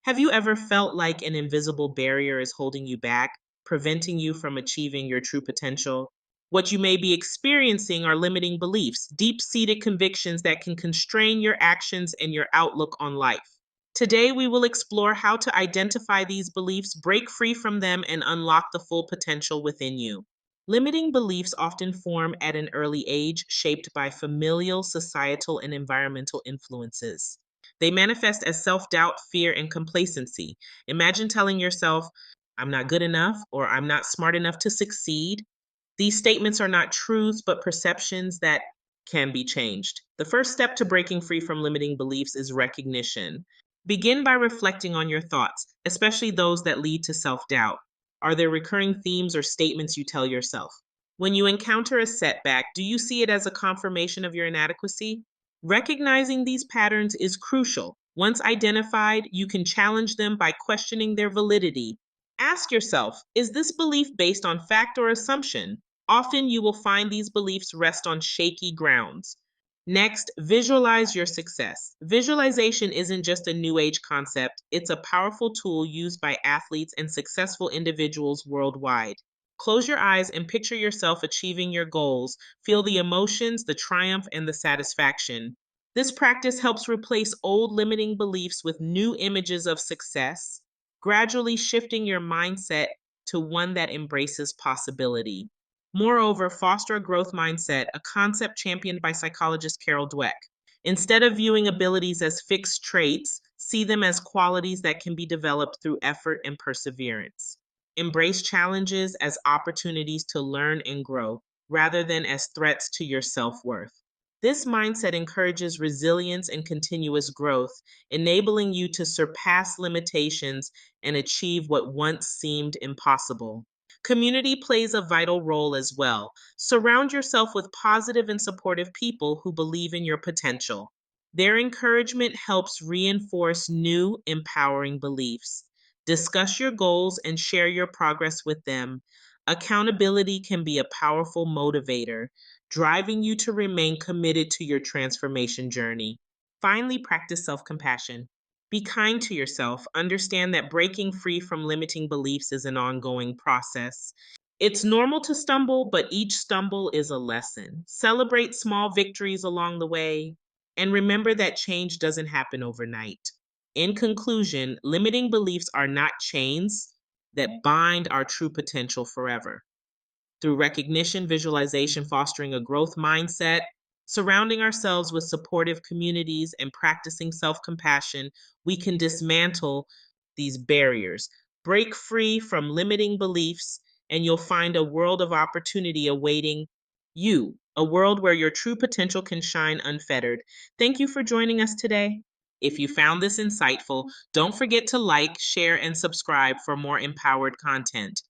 Have you ever felt like an invisible barrier is holding you back, preventing you from achieving your true potential? What you may be experiencing are limiting beliefs, deep seated convictions that can constrain your actions and your outlook on life. Today, we will explore how to identify these beliefs, break free from them, and unlock the full potential within you. Limiting beliefs often form at an early age, shaped by familial, societal, and environmental influences. They manifest as self doubt, fear, and complacency. Imagine telling yourself, I'm not good enough or I'm not smart enough to succeed. These statements are not truths, but perceptions that can be changed. The first step to breaking free from limiting beliefs is recognition. Begin by reflecting on your thoughts, especially those that lead to self doubt. Are there recurring themes or statements you tell yourself? When you encounter a setback, do you see it as a confirmation of your inadequacy? Recognizing these patterns is crucial. Once identified, you can challenge them by questioning their validity. Ask yourself, is this belief based on fact or assumption? Often you will find these beliefs rest on shaky grounds. Next, visualize your success. Visualization isn't just a new age concept, it's a powerful tool used by athletes and successful individuals worldwide. Close your eyes and picture yourself achieving your goals. Feel the emotions, the triumph, and the satisfaction. This practice helps replace old limiting beliefs with new images of success, gradually shifting your mindset to one that embraces possibility. Moreover, foster a growth mindset, a concept championed by psychologist Carol Dweck. Instead of viewing abilities as fixed traits, see them as qualities that can be developed through effort and perseverance. Embrace challenges as opportunities to learn and grow, rather than as threats to your self worth. This mindset encourages resilience and continuous growth, enabling you to surpass limitations and achieve what once seemed impossible. Community plays a vital role as well. Surround yourself with positive and supportive people who believe in your potential. Their encouragement helps reinforce new, empowering beliefs. Discuss your goals and share your progress with them. Accountability can be a powerful motivator, driving you to remain committed to your transformation journey. Finally, practice self compassion. Be kind to yourself. Understand that breaking free from limiting beliefs is an ongoing process. It's normal to stumble, but each stumble is a lesson. Celebrate small victories along the way, and remember that change doesn't happen overnight. In conclusion, limiting beliefs are not chains that bind our true potential forever. Through recognition, visualization, fostering a growth mindset, surrounding ourselves with supportive communities, and practicing self compassion, we can dismantle these barriers, break free from limiting beliefs, and you'll find a world of opportunity awaiting you, a world where your true potential can shine unfettered. Thank you for joining us today. If you found this insightful, don't forget to like, share, and subscribe for more empowered content.